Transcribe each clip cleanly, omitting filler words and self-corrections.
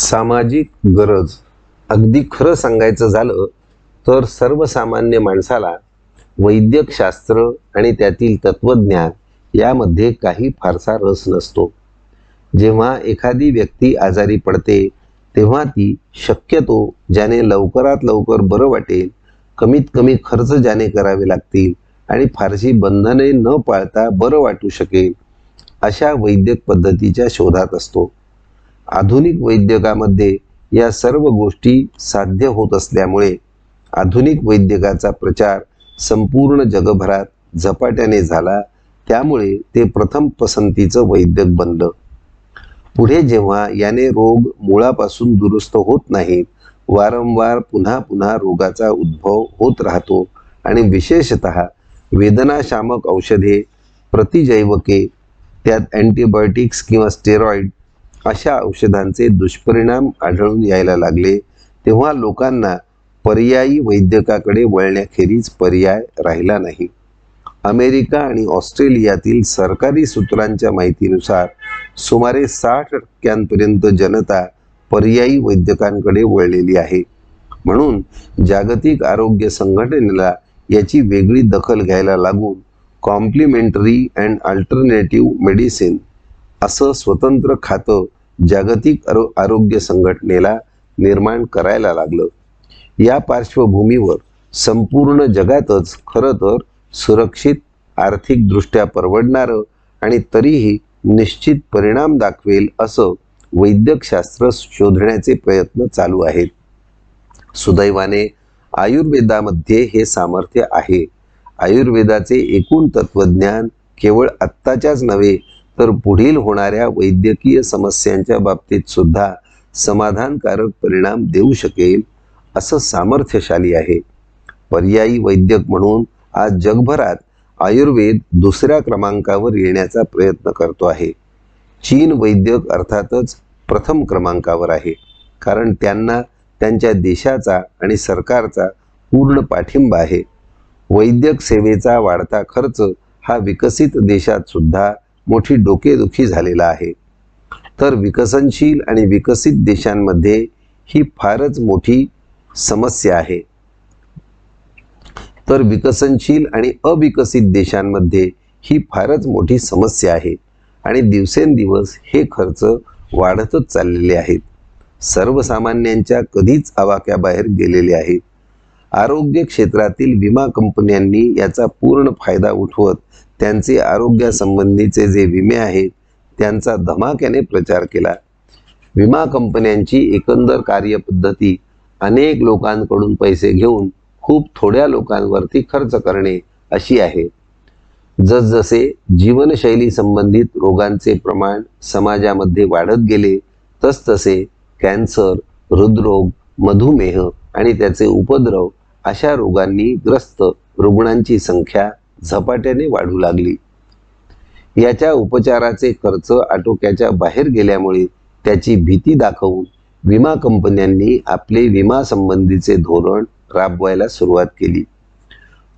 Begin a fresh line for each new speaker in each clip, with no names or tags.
सामाजिक गरज. अगदी खरं सांगायचं झालं तर सर्वसामान्य माणसाला वैद्यकशास्त्र आणि त्यातील तत्वज्ञान यामध्ये काही फारसा रस नसतो. जेव्हा एखादी व्यक्ती आजारी पडते तेव्हा ती शक्यतो ज्याने लवकरात लवकर बरं वाटेल, कमीत कमी खर्च ज्याने करावे लागतील आणि फारशी बंधने न पाळता बरं वाटू शकेल अशा वैद्यक पद्धतीच्या शोधात असतो. आधुनिक वैद्यकामध्ये या सर्व गोष्टी साध्य होत असल्यामुळे आधुनिक वैद्यकाचा प्रचार संपूर्ण जगभरात झपाट्याने झाला. त्यामुळे ते प्रथम पसंतीचं वैद्यक बनलं. पुढे जेव्हा याने रोग मुळापासून दुरुस्त होत नाहीत, वारंवार पुन्हा पुन्हा रोगाचा उद्भव होत राहतो आणि विशेषतः वेदनाशामक औषधे, प्रतिजैवके, त्यात अँटीबायोटिक्स किंवा स्टेरॉइड अशा औषधांचे दुष्परिणाम आढळून यायला लागले, तेव्हा लोकांना पर्यायी वैद्यकाकडे वळण्याखेरीज पर्याय राहिला नाही. अमेरिका आणि ऑस्ट्रेलियातील सरकारी सूत्रांच्या माहितीनुसार सुमारे 60% जनता पर्यायी वैद्यकांकडे वळलेली आहे. म्हणून जागतिक आरोग्य संघटनेला याची वेगळी दखल घ्यायला लागून कॉम्प्लिमेंटरी अँड अल्टरनेटिव्ह मेडिसिन असं स्वतंत्र खातं जागतिक आरोग्य संघटनेला निर्माण करायला लागलं. या पार्श्वभूमीवर संपूर्ण जगातच खरं तर सुरक्षित, आर्थिकदृष्ट्या परवडणारं आणि तरीही निश्चित परिणाम दाखवेल असं वैद्यकशास्त्र शोधण्याचे प्रयत्न चालू आहेत. सुदैवाने आयुर्वेदामध्ये हे सामर्थ्य आहे. आयुर्वेदाचे एकूण तत्वज्ञान केवळ आत्ताच्याच नव्हे तर पुढील होणाऱ्या वैद्यकीय समस्यांच्या बाबतीत सुद्धा समाधानकारक परिणाम देऊ शकेल असं सामर्थ्यशाली आहे. पर्यायी वैद्यक म्हणून आज जगभरात आयुर्वेद दुसऱ्या क्रमांकावर येण्याचा प्रयत्न करतो आहे. चीन वैद्यक अर्थातच प्रथम क्रमांकावर आहे, कारण त्यांना त्यांच्या देशाचा आणि सरकारचा पूर्ण पाठिंबा आहे. वैद्यक सेवेचा वाढता खर्च हा विकसित देशात सुद्धा मोठी डोकेदुखी झालेला आहे. तर विकसनशील आणि विकसित देशांमध्ये ही फारच मोठी समस्या आहे. तर विकसनशील आणि अविकसित देशांमध्ये ही फारच मोठी समस्या आहे आणि दिवसेंदिवस हे खर्च वाढतच चाललेले आहेत. सर्वसामान्यांच्या कधीच आवाक्याबाहेर गेलेले आहेत. आरोग्य क्षेत्रातील विमा कंपन्यांनी याचा पूर्ण फायदा उठवत त्यांचे आरोग्यासंबंधीचे जे विमे आहेत त्यांचा धमाक्याने प्रचार केला. विमा कंपन्यांची एकंदर कार्यपद्धती अनेक लोकांकडून पैसे घेऊन खूप थोड्या लोकांवरती खर्च करणे अशी आहे. जसजसे जीवनशैली संबंधित रोगांचे प्रमाण समाजामध्ये वाढत गेले तसतसे कॅन्सर, हृदरोग, मधुमेह आणि त्याचे उपद्रव अशा रोगांनी ग्रस्त रुग्णांची संख्या झपाट्याने वाढू लागली. याच्या उपचाराचे खर्च आटोक्याच्या बाहेर गेल्यामुळे त्याची भीती दाखवून विमा कंपन्यांनी आपले विमा संबंधीचे धोरण राबवायला सुरुवात केली.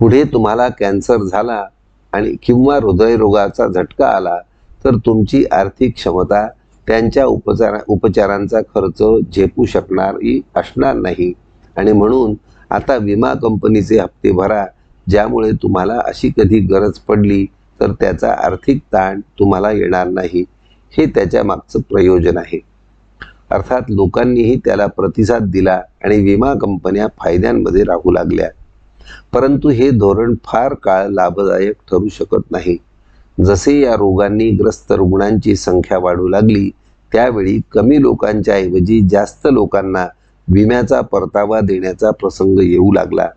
पुढे तुम्हाला कॅन्सर झाला आणि किंवा हृदयरोगाचा झटका आला तर तुमची आर्थिक क्षमता त्यांच्या उपचारांचा खर्च झेपू शकणारी असणार नाही आणि म्हणून आता विमा कंपनीचे हप्ते भरा, ज्यामुळे तुम्हाला अशी कधी गरज पडली तर त्याचा आर्थिक ताण तुम्हाला येणार नाही. हे त्याच्या मागचं प्रयोजन आहे. अर्थात लोकांनीही त्याला प्रतिसाद दिला आणि विमा कंपन्या फायद्यांमध्ये राहू लागल्या. परंतु हे धोरण फार काळ लाभदायक ठरू शकत नाही. जसे या रोगांनी ग्रस्त रुग्णांची संख्या वाढू लागली त्यावेळी कमी लोकांच्या ऐवजी जास्त लोकांना विम्याचा परतावा देण्याचा प्रसंग येऊ लागला.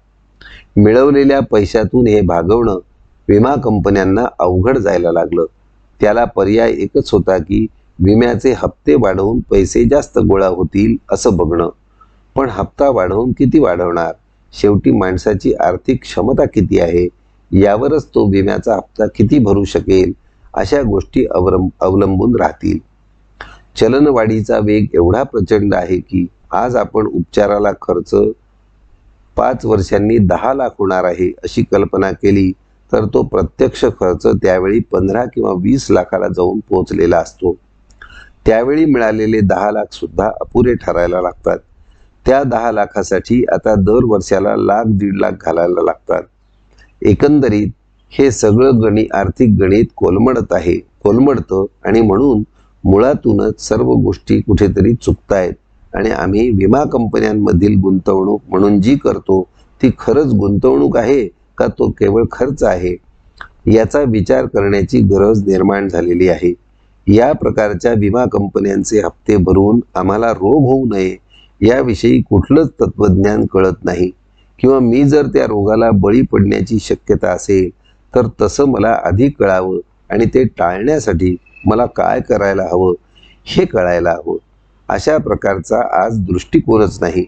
मिळवलेल्या पैशातून हे भागवणं विमा कंपन्यांना अवघड जायला लागलं. त्याला पर्याय एकच होता की विम्याचे हप्ते वाढवून पैसे जास्त गोळा होतील असं बघणं. पण हप्ता वाढवून किती वाढवणार? शेवटी माणसाची आर्थिक क्षमता किती आहे यावरच तो विम्याचा हप्ता किती भरू शकेल अशा गोष्टी अवलंबून राहतील. चलनवाढीचा वेग एवढा प्रचंड आहे की आज आपण उपचाराला खर्च 5 वर्षांनी 10 लाख होणार आहे अशी कल्पना केली तर तो प्रत्यक्ष खर्च त्यावेळी 15 किंवा 20 लाखाला जाऊन पोहोचलेला असतो. त्यावेळी मिळालेले 10 लाख सुद्धा अपुरे ठरायला लागतात. त्या 10 लाखासाठी आता दर वर्षाला लाख 1.5 लाख घालायला लागतात. एकंदरीत हे सगळं आर्थिक गणित कोलमडतं आणि म्हणून मुळातूनच सर्व गोष्टी कुठेतरी चुकतायत आणि आम्ही विमा कंपन्यांमधील गुंतवणूक म्हणून जी करतो ती खरंच गुंतवणूक आहे का तो केवळ खर्च आहे, याचा विचार करण्याची गरज निर्माण झालेली आहे. या प्रकारच्या विमा कंपन्यांचे हप्ते भरून आम्हाला रोग होऊ नये याविषयी कुठलंच तत्वज्ञान कळत नाही, किंवा मी जर त्या रोगाला बळी पडण्याची शक्यता असेल तर तसं मला आधी कळावं आणि ते टाळण्यासाठी मला काय करायला हवं हे कळायला हवं. अशा प्रकारचा आज दृष्टिकोनच नाही.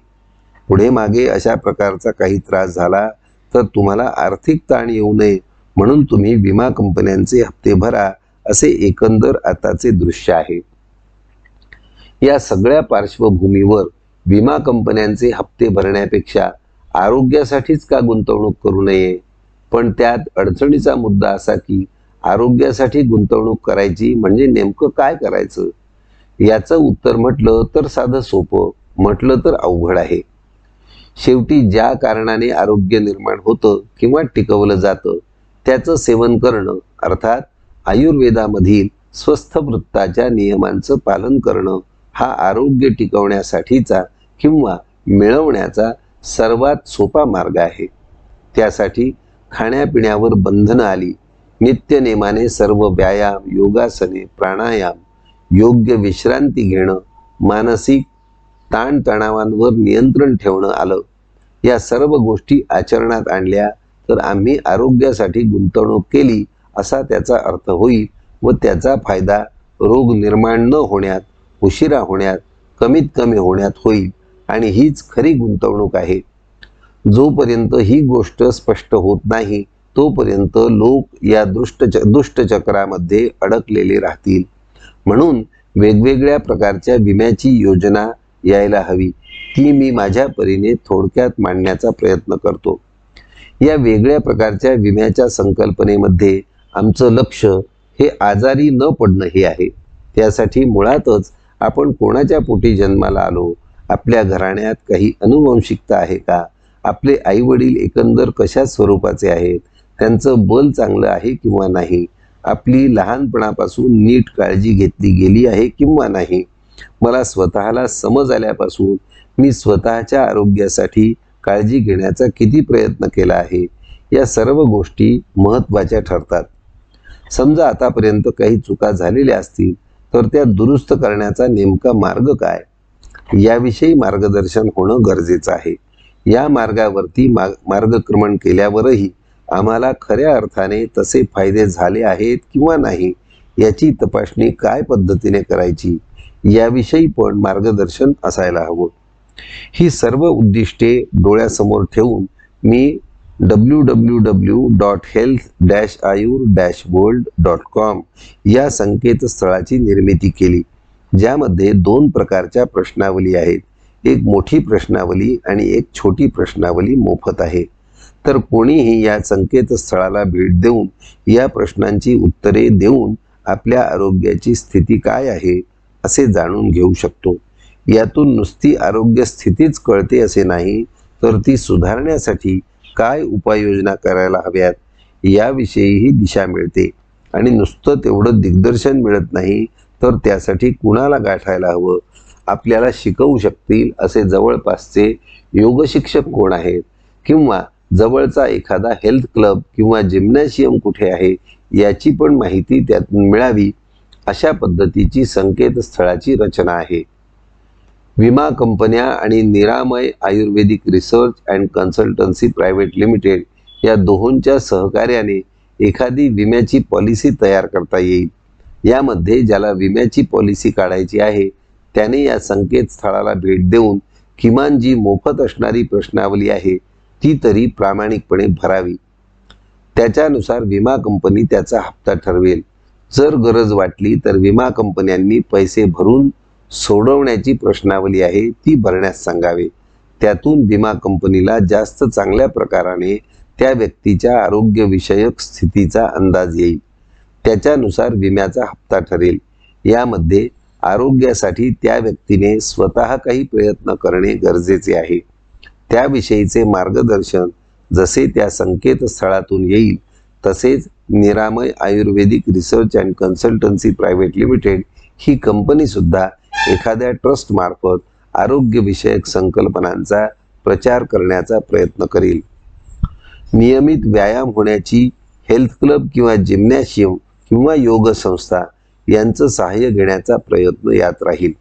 पुढे मागे अशा प्रकारचा काही त्रास झाला तर तुम्हाला आर्थिक ताण येऊ नये म्हणून तुम्ही विमा कंपन्यांचे हप्ते भरा, असे एकंदर आताचे दृश्य आहे. या सगळ्या पार्श्वभूमीवर विमा कंपन्यांचे हप्ते भरण्यापेक्षा आरोग्यासाठीच का गुंतवणूक करू नये? पण त्यात अडचणीचा मुद्दा असा की आरोग्यासाठी गुंतवणूक करायची म्हणजे नेमकं काय करायचं? याचं उत्तर म्हटलं तर साधं सोपं, म्हटलं तर अवघड आहे. शेवटी ज्या कारणाने आरोग्य निर्माण होतं किंवा टिकवलं जातं त्याचं सेवन करणं, अर्थात आयुर्वेदामधील स्वस्थवृत्ताच्या नियमांचं पालन करणं हा आरोग्य टिकवण्यासाठीचा किंवा मिळवण्याचा सर्वात सोपा मार्ग आहे. त्यासाठी खाण्यापिण्यावर बंधनं आली, नित्यनेमाने सर्व व्यायाम, योगासने, प्राणायाम, योग्य विश्रांती घेणं, मानसिक ताणतणावांवर नियंत्रण ठेवणं आलं, या सर्व गोष्टी आचरणात आणल्या तर आम्ही आरोग्यासाठी गुंतवणूक केली असा त्याचा अर्थ होईल व त्याचा फायदा रोग निर्माण न होण्यात, उशिरा होण्यात, कमीत कमी होण्यात होईल आणि हीच खरी गुंतवणूक आहे. जोपर्यंत ही गोष्ट स्पष्ट होत नाही तोपर्यंत लोक या दुष्टचक्रामध्ये अडकलेले राहतील. म्हणून वेगवेगळ्या प्रकारच्या विम्याची योजना यायला हवी, ती मी माझ्या परीने थोडक्यात मांडण्याचा प्रयत्न करतो. या वेगळ्या प्रकारच्या विम्याच्या संकल्पनेमध्ये आमचं लक्ष हे आजारी न पडणं हे आहे. त्यासाठी मुळातच आपण कोणाच्या पोटी जन्माला आलो, आपल्या घराण्यात काही अनुवंशिकता आहे का, आपले आईवडील एकंदर कशा स्वरूपाचे आहेत, त्यांचं बल चांगलं आहे किंवा नाही, आपली लहानपणापासून नीट काळजी घेतली गेली आहे किंवा नाही, मला स्वतःला समज आल्यापासून मी स्वतःच्या आरोग्यासाठी काळजी घेण्याचा किती प्रयत्न केला आहे, या सर्व गोष्टी महत्त्वाच्या ठरतात. समजा आतापर्यंत काही चुका झालेल्या असतील तर त्या दुरुस्त करण्याचा नेमका मार्ग काय, याविषयी मार्गदर्शन होणं गरजेचं आहे. या मार्गावरती मार्गक्रमण केल्यावरही आम्हाला खऱ्या अर्थाने तसे फायदे झाले आहेत किंवा नाही याची तपासणी काय पद्धतीने करायची याविषयी पण मार्गदर्शन असायला हवं. ही सर्व उद्दिष्टे डोळ्यासमोर ठेवून मी www.health-ayur-world.com या संकेतस्थळाची निर्मिती केली, ज्यामध्ये 2 प्रकारच्या प्रश्नावली आहेत. एक मोठी प्रश्नावली आणि एक छोटी प्रश्नावली मोफत आहे. तर कोणीही या संकेतस्थळाला भेट देऊन या प्रश्नांची उत्तरे देऊन आपल्या आरोग्याची स्थिती काय आहे असे जाणून घेऊ शकतो. यातून नुसती आरोग्य स्थितीच कळते असे नाही, तर ती सुधारण्यासाठी काय उपाययोजना करायला हव्यात याविषयीही दिशा मिळते. आणि नुसतं तेवढं दिग्दर्शन मिळत नाही, तर त्यासाठी कुणाला गाठायला हवं, आपल्याला शिकवू शकतील असे जवळपासचे योगशिक्षक कोण आहेत, किंवा जवळचा एखादा हेल्थ क्लब किंवा जिम्नॅशियम कुठे आहे याची पण माहिती त्यातून मिळावी, अशा पद्धतीची संकेतस्थळाची रचना आहे. विमा कंपन्या आणि Niramay Ayurvedic research and consultancy private limited या दोहोंच्या सहकार्याने एखादी विम्याची पॉलिसी तयार करता येईल. यामध्ये ज्याला विम्याची पॉलिसी काढायची आहे त्याने या संकेतस्थळाला भेट देऊन किमान जी मोफत असणारी प्रश्नावली आहे ती तरी प्रामाणिकपणे भरावी. त्याच्यानुसार विमा कंपनी त्याचा हप्ता ठरवेल. जर गरज वाटली तर विमा कंपन्यांनी पैसे भरून सोडवण्याची प्रश्नावली आहे ती भरण्यास सांगावे. त्यातून विमा कंपनीला जास्त चांगल्या प्रकाराने त्या व्यक्तीच्या आरोग्यविषयक स्थितीचा अंदाज येईल. त्याच्यानुसार विम्याचा हप्ता ठरेल. यामध्ये आरोग्यासाठी त्या व्यक्तीने स्वतः काही प्रयत्न करणे गरजेचे आहे. त्याविषयीचे मार्गदर्शन जसे त्या संकेतस्थळातून येईल तसेच Niramay Ayurvedic research and consultancy private limited ही कंपनी सुद्धा एखाद्या ट्रस्ट मार्फत आरोग्यविषयक संकल्पनांचा प्रचार करण्याचा प्रयत्न करेल. नियमित व्यायाम होण्याची हेल्थ क्लब किंवा जिम्नॅशियम किंवा योग संस्था यांचं सहाय्य घेण्याचा प्रयत्न यात राहील.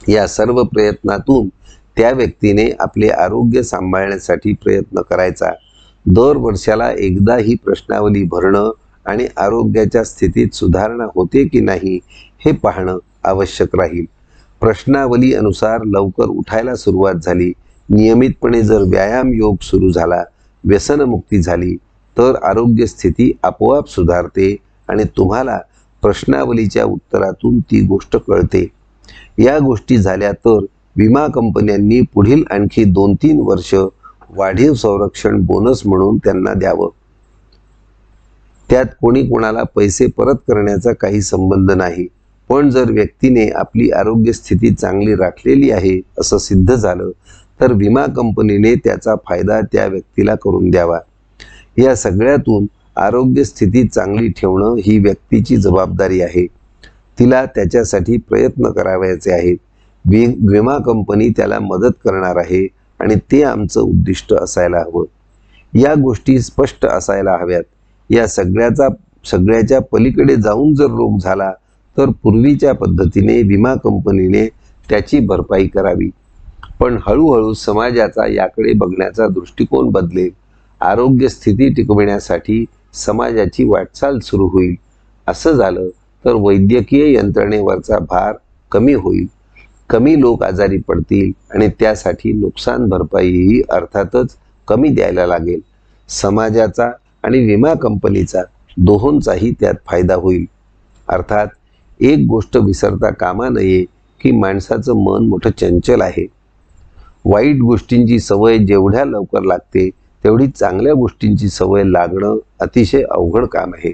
या सर्व प्रयत्नातून त्या व्यक्तीने आपले आरोग्य सांभाळण्यासाठी प्रयत्न करायचा. दर वर्षाला एकदा ही प्रश्नावली भरणं आणि आरोग्याच्या स्थितीत सुधारणा होते की नाही हे पाहणं आवश्यक राहील. प्रश्नावली अनुसार लवकर उठायला सुरुवात झाली, नियमितपणे जर व्यायाम योग सुरू झाला, व्यसनमुक्ती झाली तर आरोग्य स्थिती आपोआप सुधारते आणि तुम्हाला प्रश्नावलीच्या उत्तरातून ती गोष्ट कळते. या गोष्टी झाल्या तर विमा कंपन्यांनी पुढील आणखी 2-3 वर्ष वाढीव संरक्षण बोनस म्हणून त्यांना द्यावं. त्यात कोणी कोणाला पैसे परत करण्याचा काही संबंध नाही, पण जर व्यक्तीने आपली आरोग्य स्थिती चांगली राखलेली आहे असं सिद्ध झालं तर विमा कंपनीने त्याचा फायदा त्या व्यक्तीला करून द्यावा. या सगळ्यातून आरोग्य स्थिती चांगली ठेवणं ही व्यक्तीची जबाबदारी आहे. तिला त्याच्यासाठी प्रयत्न करावयाचे आहेत. विमा कंपनी त्याला मदत करणार आहे आणि ते आमचं उद्दिष्ट असायला हवं. या गोष्टी स्पष्ट असायला हव्यात. या सगळ्याच्या पलीकडे जाऊन जर रोग झाला तर पूर्वीच्या पद्धतीने विमा कंपनीने त्याची भरपाई करावी. पण हळूहळू समाजाचा याकडे बघण्याचा दृष्टिकोन बदलेल. आरोग्य स्थिती टिकविण्यासाठी समाजाची वाटचाल सुरू होईल. असं झालं तर वैद्यकीय यंत्रणेवरचा भार कमी होईल, कमी लोक आजारी पडतील आणि त्यासाठी नुकसान भरपाईही अर्थातच कमी द्यायला लागेल. समाजाचा आणि विमा कंपनीचा दोहोंचाही त्यात फायदा होईल. अर्थात एक गोष्ट विसरता कामा नये की माणसाचं मन मोठं चंचल आहे. वाईट गोष्टींची सवय जेवढ्या लवकर लागते तेवढी चांगल्या गोष्टींची सवय लागणं अतिशय अवघड काम आहे.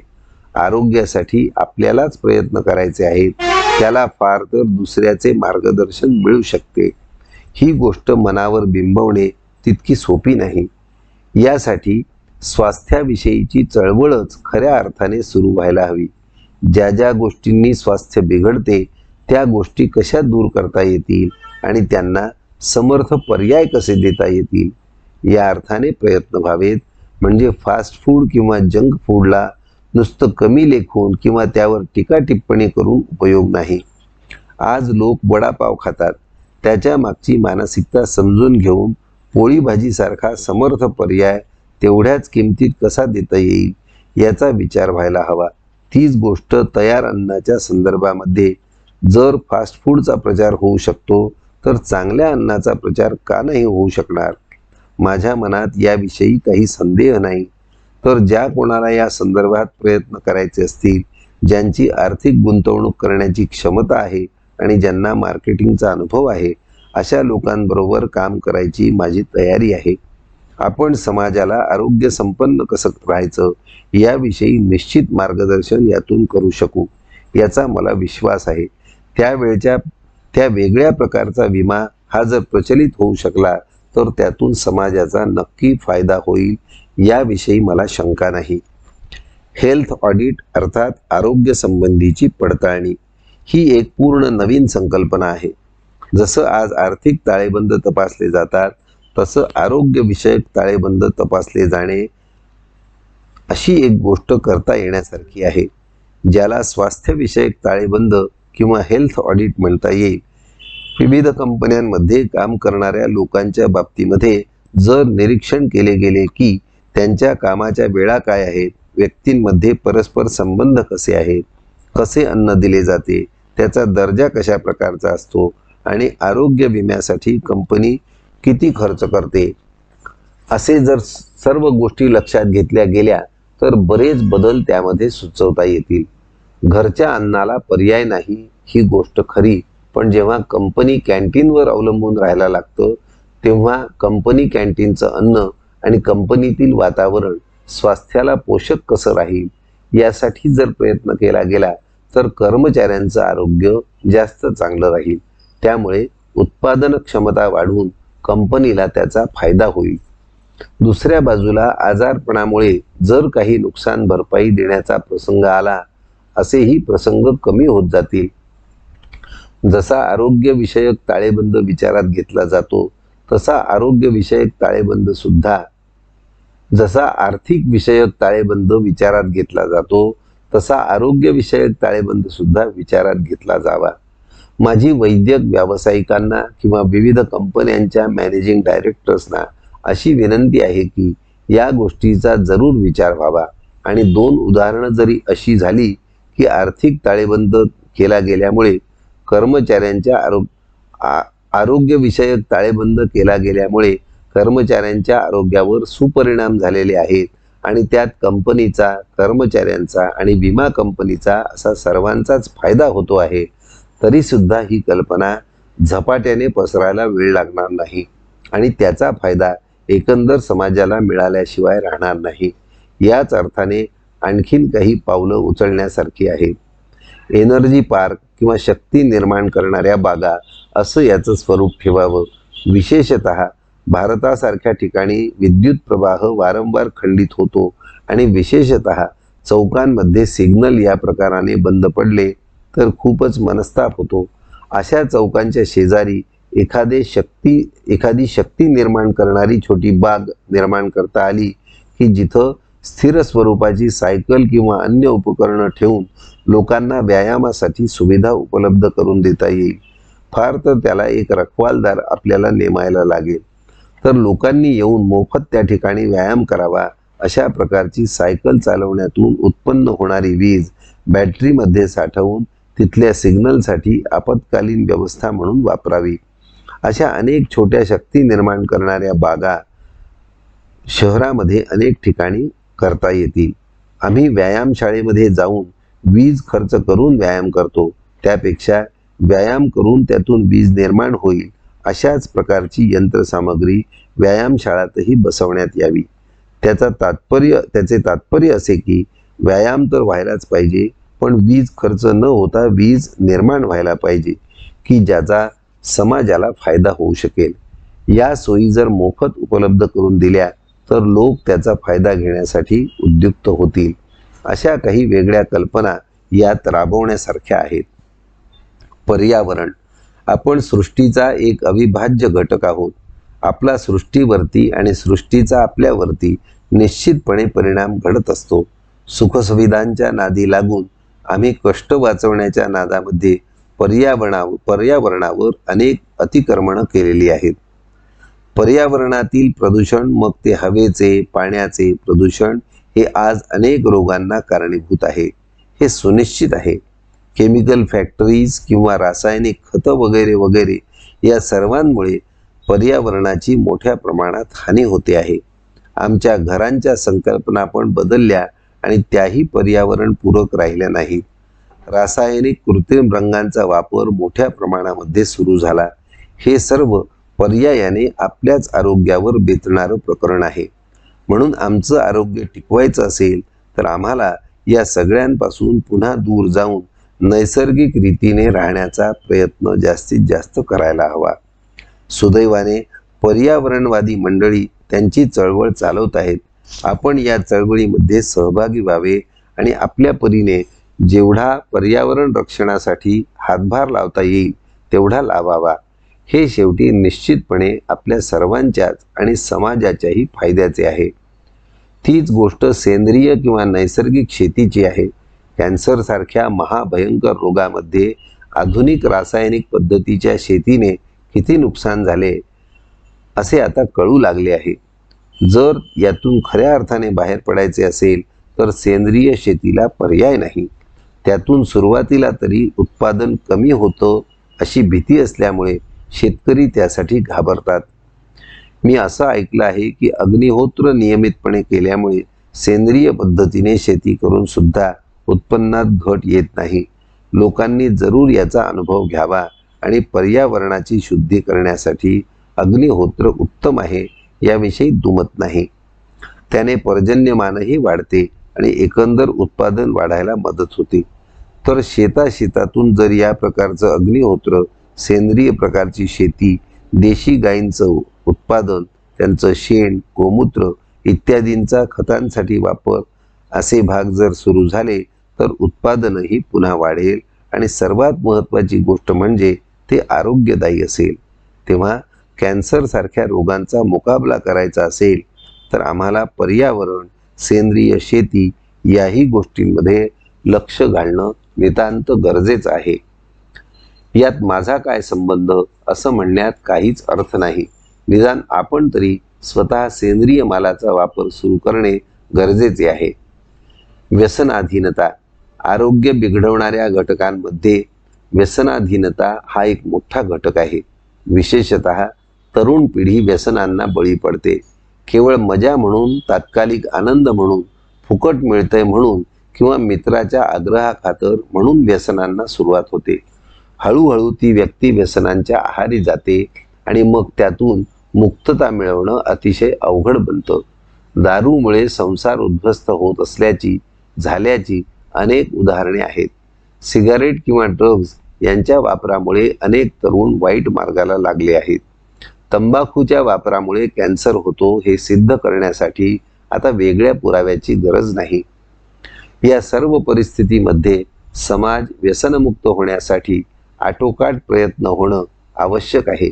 आरोग्यासाठी आपल्यालाच प्रयत्न करायचे आहेत, त्याला फार तर दुसऱ्याचे मार्गदर्शन मिळू शकते. ही गोष्ट मनावर बिंबवणे तितकी सोपी नाही. यासाठी स्वास्थ्याविषयीची चळवळच खऱ्या अर्थाने सुरू व्हायला हवी. ज्या ज्या गोष्टींनी स्वास्थ्य बिघडते त्या गोष्टी कशा दूर करता येतील आणि त्यांना समर्थ पर्याय कसे देता येतील या अर्थाने प्रयत्न व्हावेत. म्हणजे फास्ट फूड किंवा जंक फूडला नुसतं कमी लेखून किंवा त्यावर टीका टिप्पणी करून उपयोग नाही. आज लोक वडापाव खातात, त्याच्या मागची मानसिकता समजून घेऊन पोळी भाजीसारखा समर्थ पर्याय तेवढ्याच किमतीत कसा देता येईल याचा विचार व्हायला हवा. तीच गोष्ट तयार अन्नाच्या संदर्भामध्ये जर फास्ट फूडचा प्रचार होऊ शकतो तर चांगल्या अन्नाचा प्रचार का नाही होऊ शकणार? माझ्या मनात याविषयी काही संदेह नाही. तर ज्या कोणाला या संदर्भात प्रयत्न करायचे असतील, ज्यांची आर्थिक गुंतवणूक करण्याची क्षमता आहे आणि ज्यांना मार्केटिंगचा अनुभव आहे, अशा लोकांबरोबर काम करायची माझी तयारी आहे. आपण समाजाला आरोग्य संपन्न कसं राहायचं याविषयी निश्चित मार्गदर्शन यातून करू शकू याचा मला विश्वास आहे. त्या वेगळ्या प्रकारचा विमा हा जर प्रचलित होऊ शकला तर त्यातून समाजाचा नक्की फायदा होईल याविषयी मला शंका नाही. हेल्थ ऑडिट अर्थात आरोग्य संबंधीची पडताळणी ही एक पूर्ण नवीन संकल्पना आहे. जसं आज आर्थिक ताळेबंद तपासले जातात तसं आरोग्यविषयक ताळेबंद तपासले जाणे अशी एक गोष्ट करता येण्यासारखी आहे, ज्याला स्वास्थ्यविषयक ताळेबंद किंवा हेल्थ ऑडिट म्हणता येईल. विविध कंपन्यांमध्ये काम करणाऱ्या लोकांच्या बाबतीमध्ये जर निरीक्षण केले गेले की त्यांच्या कामाच्या वेळा काय आहेत, व्यक्तींमध्ये परस्पर संबंध कसे आहेत, कसे अन्न दिले जाते, त्याचा दर्जा कशा प्रकारचा असतो आणि आरोग्य विम्यासाठी कंपनी किती खर्च करते, असे जर सर्व गोष्टी लक्षात घेतल्या गेल्या तर बरेच बदल त्यामध्ये सुचवता येतील. घरच्या अन्नाला पर्याय नाही ही गोष्ट खरी, पण जेव्हा कंपनी कॅन्टीनवर अवलंबून राहायला लागतं तेव्हा कंपनी कॅन्टीनचं अन्न आणि कंपनीतील वातावरण स्वास्थ्याला पोषक कसं राहील यासाठी जर प्रयत्न केला गेला तर कर्मचाऱ्यांचं आरोग्य जास्त चांगलं राहील. त्यामुळे उत्पादन क्षमता वाढवून कंपनीला त्याचा फायदा होईल. दुसऱ्या बाजूला आजारपणामुळे जर काही नुकसान भरपाई देण्याचा प्रसंग आला, असेही प्रसंग कमी होत जातील. जसा आरोग्यविषयक ताळेबंद विचारात घेतला जातो, तसा आरोग्यविषयक ताळेबंद सुद्धा जसा आर्थिक विषयक ताळेबंद विचारात घेतला जातो, तसा आरोग्यविषयक ताळेबंद सुद्धा विचारात घेतला जावा. माझी वैद्यक व्यावसायिकांना किंवा विविध कंपन्यांच्या मॅनेजिंग डायरेक्टर्सना अशी विनंती आहे की या गोष्टीचा जरूर विचार व्हावा आणि 2 उदाहरणं जरी अशी झाली की आर्थिक ताळेबंद केला गेल्यामुळे कर्मचाऱ्यांच्या आरोग्यविषयक ताळेबंद केला गेल्यामुळे कर्मचाऱ्यांच्या आरोग्यावर सुपरिणाम झालेले आहेत आणि त्यात कंपनीचा, कर्मचाऱ्यांचा आणि विमा कंपनीचा असा सर्वांचाच फायदा होतो आहे, तरी सुद्धा ही कल्पना झपाट्याने पसरायला वेळ लागणार नाही आणि त्याचा फायदा एकंदर समाजाला मिळाल्याशिवाय राहणार नाही. याच अर्थाने आणखीन काही पावलं उचलण्यासारखी आहेत. एनर्जी पार्क किंवा शक्ती निर्माण करणाऱ्या बागा असं याचं स्वरूप ठेवावं. विशेषतः भारतासारख्या ठिकाणी विद्युत प्रवाह वारंवार खंडित होतो आणि विशेषतः चौकांमध्ये सिग्नल या प्रकाराने बंद पडले तर खूपच मनस्ताप होतो. अशा चौकांच्या शेजारी एखादी शक्ती निर्माण करणारी छोटी बाग निर्माण करता आली की जिथं स्थिर स्वरूपाची सायकल किंवा अन्य उपकरणं ठेवून लोकांना व्यायामासाठी सुविधा उपलब्ध करून देता येईल. फार तर त्याला एक रखवालदार आपल्याला नेमायला लागेल. तर लोकांनी येऊन मोफत त्या ठिकाणी व्यायाम करावा. अशा प्रकारची सायकल चालवण्यातून उत्पन्न होणारी वीज बॅटरीमध्ये साठवून तिथल्या सिग्नलसाठी आपत्कालीन व्यवस्था म्हणून वापरावी. अशा अनेक छोट्या शक्ती निर्माण करणाऱ्या बागा शहरामध्ये अनेक ठिकाणी करता येतील. आम्ही व्यायामशाळेमध्ये जाऊन वीज खर्च करून व्यायाम करतो, त्यापेक्षा व्यायाम करून त्यातून वीज निर्माण होईल अशाच प्रकारची यंत्रसामग्री व्यायामशाळातही बसवण्यात यावी. त्याचे तात्पर्य असे की व्यायाम तर व्हायलाच पाहिजे, पण वीज खर्च न होता वीज निर्माण व्हायला पाहिजे की ज्याचा समाजाला फायदा होऊ शकेल. या सोयी जर मोफत उपलब्ध करून दिल्या तर लोक त्याचा फायदा घेण्यासाठी उद्युक्त होतील. अशा काही वेगळ्या कल्पना यात राबवण्यासारख्या आहेत. पर्यावरण. आपण सृष्टीचा एक अविभाज्य घटक आहोत. आपला सृष्टीवरती आणि सृष्टीचा आपल्यावरती निश्चितपणे परिणाम घडत असतो. सुखसुविधांच्या नादी लागून आम्ही कष्ट वाचवण्याच्या नादामध्ये पर्यावरणावर अनेक अतिक्रमणं केलेली आहेत. पर्यावरणातील प्रदूषण, मग ते हवेचे, पाण्याचे प्रदूषण, हे आज अनेक रोगांना कारणीभूत आहे. हे सुनिश्चित आहे. केमिकल फॅक्टरीज किंवा रासायनिक खतं वगैरे वगैरे या सर्वांमुळे पर्यावरणाची मोठ्या प्रमाणात हानी होते आहे. आमच्या घरांच्या संकल्पना पण बदलल्या आणि त्याही पर्यावरणपूरक राहिल्या नाहीत. रासायनिक कृत्रिम रंगांचा वापर मोठ्या प्रमाणामध्ये सुरू झाला. हे सर्व पर्यायाने आपल्याच आरोग्यावर बेतणारं प्रकरण आहे. म्हणून आमचं आरोग्य टिकवायचं असेल तर आम्हाला या सगळ्यांपासून पुन्हा दूर जाऊन नैसर्गिक रीतीने राहण्याचा प्रयत्न जास्तीत जास्त करायला हवा. सुदैवाने पर्यावरणवादी मंडळी त्यांची चळवळ चालवत आहेत. आपण या चळवळीमध्ये सहभागी व्हावे आणि आपल्या परीने जेवढा पर्यावरण रक्षणासाठी हातभार लावता येईल तेवढा लावावा. हे शेवटी निश्चितपणे आपल्या सर्वांच्याच आणि समाजाच्याही फायद्याचे आहे. तीच गोष्ट सेंद्रिय किंवा नैसर्गिक शेतीची आहे. कॅन्सरसारख्या महाभयंकर रोगामध्ये आधुनिक रासायनिक पद्धतीच्या शेतीने किती नुकसान झाले असे आता कळू लागले आहे. जर यातून खऱ्या अर्थाने बाहेर पडायचे असेल तर सेंद्रिय शेतीला पर्याय नाही. त्यातून सुरुवातीला तरी उत्पादन कमी होतं अशी भीती असल्यामुळे शेतकरी त्यासाठी घाबरतात. मी असं ऐकलं आहे की अग्निहोत्र नियमितपणे केल्यामुळे सेंद्रिय पद्धतीने शेती करून सुद्धा उत्पन्नात घट येत नाही. लोकांनी जरूर याचा अनुभव घ्यावा आणि पर्यावरणाची शुद्धी करण्यासाठी अग्निहोत्र उत्तम आहे याविषयी दुमत नाही. त्याने पर्जन्यमानही वाढते आणि एकंदर उत्पादन वाढायला मदत होते. तर शेतातून जर या प्रकारचं अग्निहोत्र, सेंद्रिय प्रकारची शेती, देशी गायींचं उत्पादन, त्यांचं शेण, गोमूत्र इत्यादींचा खतांसाठी वापर असे भाग जर सुरू झाले तर उत्पादनही पुन्हा वाढेल आणि सर्वात महत्त्वाची गोष्ट म्हणजे ते आरोग्यदायी असेल. तेव्हा कॅन्सर सारख्या रोगांचा मुकाबला करायचा असेल तर आम्हाला पर्यावरण, सेंद्रिय शेती याही गोष्टींमध्ये लक्ष घालणं नितांत गरजेचं आहे. यात माझा काय संबंध असं म्हणण्यात काहीच अर्थ नाही. निदान आपण तरी स्वतः सेंद्रिय मालाचा वापर सुरू करणे गरजेचे आहे. व्यसनाधीनता. आरोग्य बिघडवणाऱ्या घटकांमध्ये व्यसनाधीनता हा एक मोठा घटक आहे. विशेषतः तरुण पिढी व्यसनांना बळी पडते. केवळ मजा म्हणून, तात्कालिक आनंद म्हणून, फुकट मिळतंय म्हणून किंवा मित्राच्या आग्रहाखातर म्हणून व्यसनांना सुरुवात होते. हळूहळू ती व्यक्ती व्यसनांच्या आहारी जाते आणि मग त्यातून मुक्तता मिळवणं अतिशय अवघड बनतं. दारूमुळे संसार उद्ध्वस्त होत झाल्याची अनेक उदाहरणे आहेत. सिगारेट किंवा ड्रग्ज यांच्या वापरामुळे अनेक तरुण वाईट मार्गाला लागले आहेत. तंबाखूच्या वापरामुळे कॅन्सर होतो हे सिद्ध करण्यासाठी आता वेगळ्या पुराव्याची गरज नाही. या सर्व परिस्थितीमध्ये समाज व्यसनमुक्त होण्यासाठी आटोकाट प्रयत्न होणं आवश्यक आहे.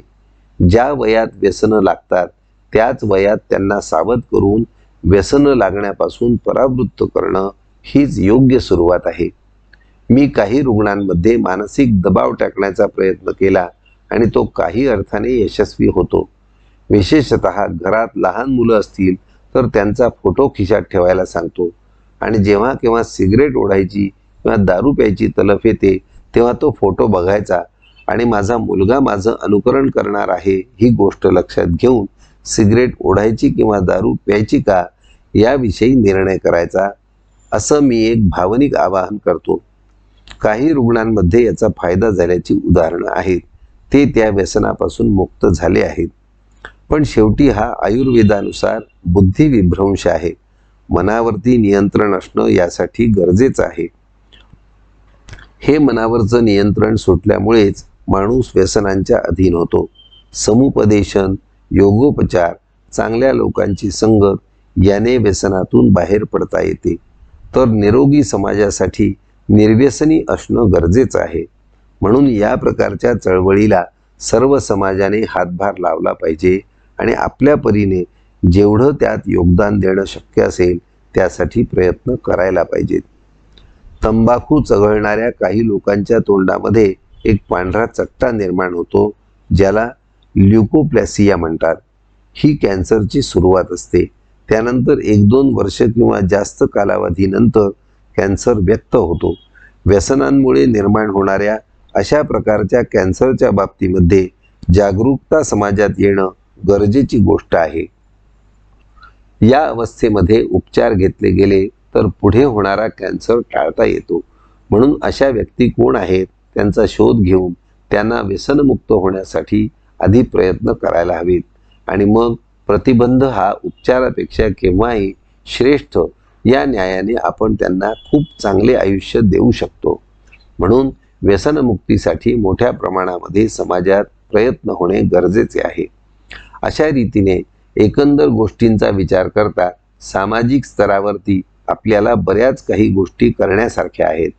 ज्या वयात व्यसनं लागतात त्याच वयात त्यांना सावध करून व्यसनं लागण्यापासून परावृत्त करणं हीच योग्य सुरुवात आहे. मी काही रुग्णांमध्ये मानसिक दबाव टाकण्याचा प्रयत्न केला आणि तो काही अर्थाने यशस्वी होतो. विशेषतः घरात लहान मुलं असतील तर त्यांचा फोटो खिशात ठेवायला सांगतो आणि जेव्हा केव्हा सिगरेट ओढायची किंवा दारू प्यायची तलफ येते तेव्हा तो फोटो बघायचा आणि माझा मुलगा माझं अनुकरण करणार आहे ही गोष्ट लक्षात घेऊन सिगरेट ओढायची किंवा दारू प्यायची का याविषयी निर्णय करायचा, असं मी एक भावनिक आवाहन करतो. काही रुग्णांमध्ये याचा फायदा झाल्याची उदाहरणं आहेत. ते त्या व्यसनापासून मुक्त झाले आहेत. पण शेवटी हा आयुर्वेदानुसार बुद्धिविभ्रंश आहे. मनावरती नियंत्रण असणं यासाठी गरजेचं आहे. हे मनावरचं नियंत्रण सुटल्यामुळेच माणूस व्यसनांच्या अधीन होतो. समुपदेशन, योगोपचार, चांगल्या लोकांची संगत याने व्यसनातून बाहेर पडता येते. तर निरोगी समाजासाठी निर्व्यसनी असणं गरजेचं आहे. म्हणून या प्रकारच्या चळवळीला सर्व समाजाने हातभार लावला पाहिजे आणि आपल्या परीने जेवढं त्यात योगदान देणं शक्य असेल त्यासाठी प्रयत्न करायला पाहिजेत. तंबाखू चघळणाऱ्या काही लोकांच्या तोंडामध्ये एक पांढरा चट्टा निर्माण होतो ज्याला ल्युकोप्लॅसिया म्हणतात. ही कॅन्सरची सुरुवात असते. त्यानंतर 1-2 वर्ष किंवा जास्त कालावधीनंतर कॅन्सर व्यक्त होतो. व्यसनांमुळे निर्माण होणाऱ्या अशा प्रकारच्या कॅन्सरच्या बाबतीमध्ये जागरूकता समाजात येणं गरजेची गोष्ट आहे. या अवस्थेमध्ये उपचार घेतले गेले तर पुढे होणारा कॅन्सर टाळता येतो. म्हणून अशा व्यक्ती कोण आहेत त्यांचा शोध घेऊन त्यांना व्यसनमुक्त होण्यासाठी आधी प्रयत्न करायला हवेत आणि मग प्रतिबंध हा उपचारापेक्षा केव्हाही श्रेष्ठ या न्यायाने आपण त्यांना खूप चांगले आयुष्य देऊ शकतो. म्हणून व्यसनमुक्तीसाठी मोठ्या प्रमाणामध्ये समाजात प्रयत्न होणे गरजेचे आहे. अशा रीतीने एकंदर गोष्टींचा विचार करता सामाजिक स्तरावरती आपल्याला बऱ्याच काही गोष्टी करण्यासारख्या आहेत.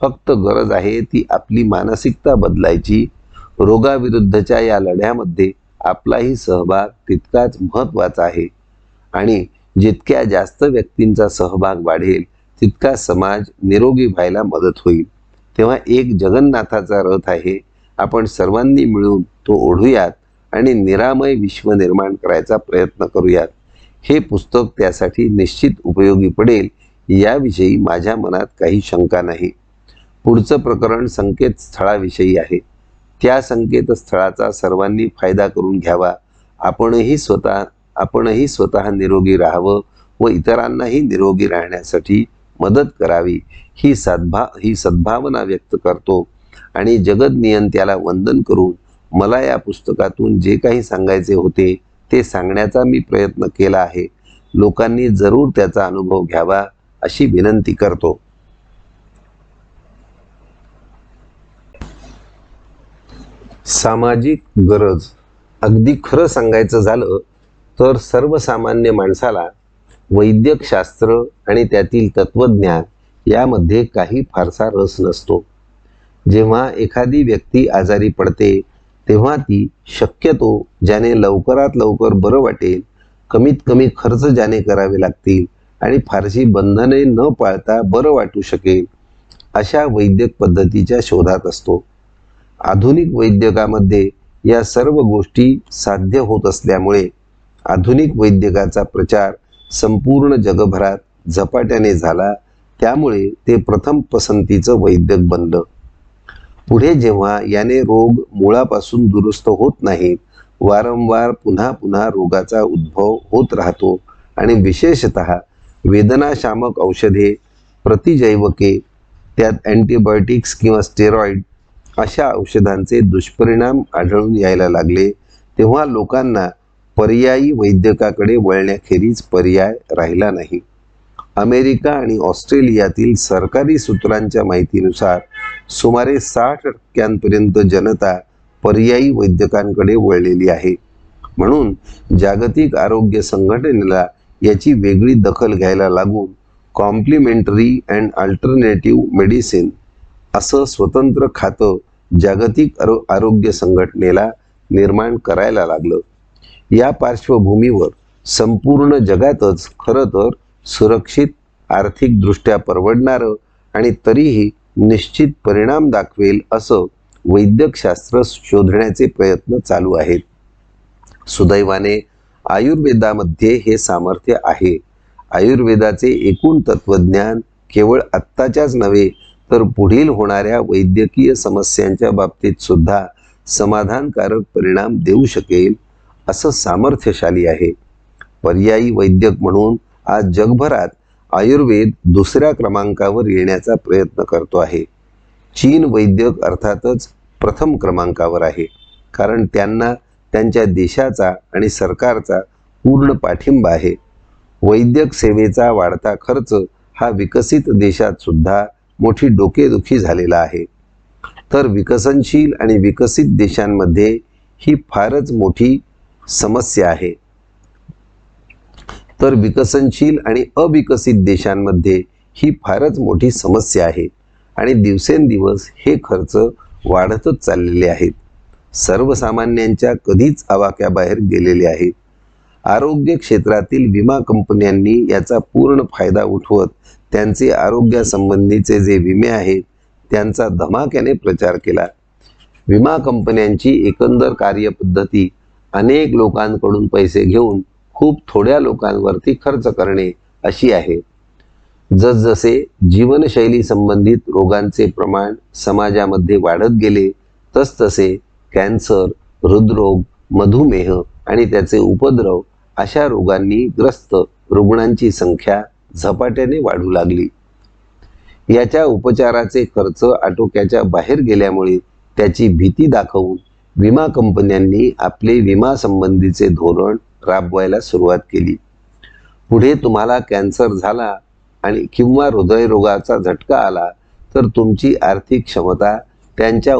फक्त गरज आहे ती आपली मानसिकता बदलायची. रोगाविरुद्धच्या या लढ्यामध्ये आपलाही सहभाग तितकाच महत्त्वाचा आहे आणि जितक्या जास्त व्यक्तींचा सहभाग वाढेल तितका समाज निरोगी व्हायला मदत होईल. तेव्हा एक जगन्नाथाचा रथ आहे. आपण सर्वांनी मिळून तो ओढूयात आणि निरामय विश्व निर्माण करायचा प्रयत्न करूयात. हे पुस्तक त्यासाठी निश्चित उपयोगी पडेल याविषयी माझ्या मनात काही शंका नाही. पुढचं प्रकरण संकेतस्थळाविषयी आहे. त्या संकेतस्थळाचा सर्वांनी फायदा करून घ्यावा. आपणही स्वतः निरोगी राहावं व इतरांनाही निरोगी राहण्यासाठी मदत करावी ही सद्भावना व्यक्त करतो आणि जगदनियंत्याला वंदन करून मला या पुस्तकातून जे काही सांगायचे होते ते सांगण्याचा मी प्रयत्न केला आहे. लोकांनी जरूर त्याचा अनुभव घ्यावा अशी विनंती करतो. सामाजिक गरज. अगदी खरं सांगायचं झालं तर सर्वसामान्य माणसाला वैद्यकशास्त्र आणि त्यातील तत्वज्ञान यामध्ये काही फारसा रस नसतो. जेव्हा एखादी व्यक्ती आजारी पडते तेव्हा ती शक्यतो ज्याने लवकरात लवकर बरं वाटेल, कमीत कमी खर्च ज्याने करावे लागतील आणि फारशी बंधने न पाळता बरं वाटू शकेल अशा वैद्यक पद्धतीच्या शोधात असतो. आधुनिक वैद्यकामध्ये या सर्व गोष्टी साध्य होत असल्यामुळे आधुनिक वैद्यकाचा प्रचार संपूर्ण जगभरात झपाट्याने झाला. त्यामुळे ते प्रथम पसंतीचं वैद्यक बनलं. पुढे जेव्हा याने रोग मुळापासून दुरुस्त होत नाहीत, वारंवार पुन्हा पुन्हा रोगाचा उद्भव होत राहतो आणि विशेषतः वेदनाशामक औषधे, प्रतिजैवके, त्यात अँटीबायोटिक्स किंवा स्टेरॉइड अशा औषधांचे दुष्परिणाम आढळून यायला लागले, तेव्हा लोकांना पर्यायी वैद्यकाकडे वळण्याखेरीज पर्याय राहिला नाही. अमेरिका आणि ऑस्ट्रेलियातील सरकारी सूत्रांच्या माहितीनुसार सुमारे 60% जनता पर्यायी वैद्यकांकडे वळलेली आहे. म्हणून जागतिक आरोग्य संघटनेला याची वेगळी दखल घ्यायला लागून कॉम्प्लिमेंटरी अँड अल्टरनेटिव्ह मेडिसिन असं स्वतंत्र खातं जागतिक आरोग्य संघटनेला निर्माण करायला लागलं. या पार्श्वभूमीवर संपूर्ण जगातच खरं तर सुरक्षित, आर्थिकदृष्ट्या परवडणारं आणि तरीही निश्चित परिणाम दाखवेल असं वैद्यकशास्त्र शोधण्याचे प्रयत्न चालू आहेत. सुदैवाने आयुर्वेदामध्ये हे सामर्थ्य आहे. आयुर्वेदाचे एकूण तत्वज्ञान केवळ आत्ताच्याच नव्हे तर पुढील होणाऱ्या वैद्यकीय समस्यांच्या बाबतीत सुद्धा समाधानकारक परिणाम देऊ शकेल असं सामर्थ्यशाली आहे. पर्यायी वैद्यक म्हणून आज जगभरात आयुर्वेद दुसऱ्या क्रमांकावर येण्याचा प्रयत्न करतो आहे. चीन वैद्यक अर्थातच प्रथम क्रमांकावर आहे, कारण त्यांना त्यांच्या देशाचा आणि सरकारचा पूर्ण पाठिंबा आहे. वैद्यक सेवेचा वाढता खर्च हा विकसित देशात सुद्धा मोठी डोकेदुखी झालेला आहे. तर विकसनशील आणि विकसित देशांमध्ये ही फारच मोठी समस्या आहे. तर विकसनशील आणि अविकसित देशांमध्ये ही फारच मोठी समस्या आहे आणि दिवसेंदिवस हे खर्च वाढतच चाललेले आहेत. सर्वसामान्यांच्या कधीच आवाक्याबाहेर गेलेले आहेत. आरोग्य क्षेत्रातील विमा कंपन्यांनी याचा पूर्ण फायदा उठवत त्यांचे आरोग्यासंबंधीचे जे विमे आहेत त्यांचा धमाक्याने प्रचार केला. विमा कंपन्यांची एकंदर कार्यपद्धती अनेक लोकांकडून पैसे घेऊन खूप थोड्या लोकांवरती खर्च करणे अशी आहे. जसजसे जीवनशैली संबंधित रोगांचे प्रमाण समाजामध्ये वाढत गेले तसतसे कॅन्सर, हृदरोग, मधुमेह आणि त्याचे उपद्रव अशा रोगांनी ग्रस्त रुग्णांची संख्या झपाट्याने वाढू लागली. याच्या उपचाराचे खर्च आटोक्याच्या बाहेर गेल्यामुळे त्याची भीती दाखवून विमा कंपन्यांनी आपले विमा संबंधीचे धोरण राबवायला सुरुवात केली. पुढे तुम्हाला कॅन्सर झाला आणि किंवा हृदयरोगाचा झटका आला तर तुमची आर्थिक क्षमता त्यांच्या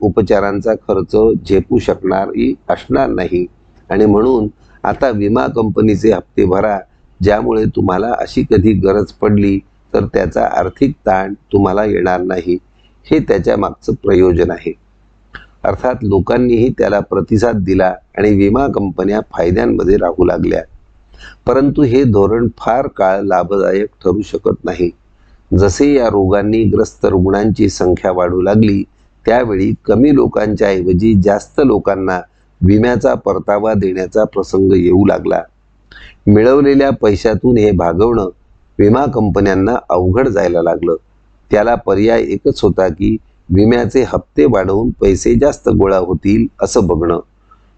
उपचारांचा खर्च झेपू शकणारी असणार नाही आणि म्हणून आता विमा कंपनीचे हप्ते भरा, ज्यामुळे तुम्हाला अशी कधी गरज पडली तर त्याचा आर्थिक ताण तुम्हाला येणार नाही. हे त्याच्या मागचं प्रयोजन आहे. अर्थात लोकांनीही त्याला प्रतिसाद दिला आणि विमा कंपन्या फायद्यांमध्ये राहू लागल्या. परंतु हे धोरण फार काळ लाभदायक ठरू शकत नाही. जसे या रोगांनी ग्रस्त रुग्णांची संख्या वाढू लागली त्यावेळी कमी लोकांच्या ऐवजी जास्त लोकांना विम्याचा परतावा देण्याचा प्रसंग येऊ लागला. मिळवलेल्या पैशातून हे भागवणं विमा कंपन्यांना अवघड जायला लागलं. त्याला पर्याय एकच होता की विम्याचे हप्ते वाढवून पैसे जास्त गोळा होतील असं बघणं.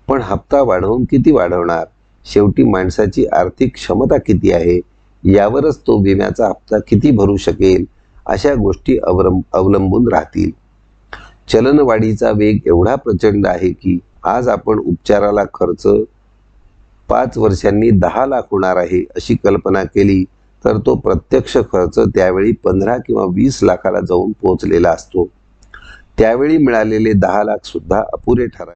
पण हप्ता वाढवून किती वाढवणार? शेवटी माणसाची आर्थिक क्षमता किती आहे यावरच तो विम्याचा हप्ता किती भरू शकेल अशा गोष्टी अवलंबून राहतील. चलनवाढीचा वेग एवढा प्रचंड आहे की आज आपण उपचाराला खर्च 5 वर्षांनी 10 लाख होणार आहे अशी कल्पना केली तर तो प्रत्यक्ष खर्च त्यावेळी 15 किंवा 20 लाखाला जाऊन पोहोचलेला असतो. त्यावेळी मिळालेले 10 लाख सुद्धा अपुरे ठरावे.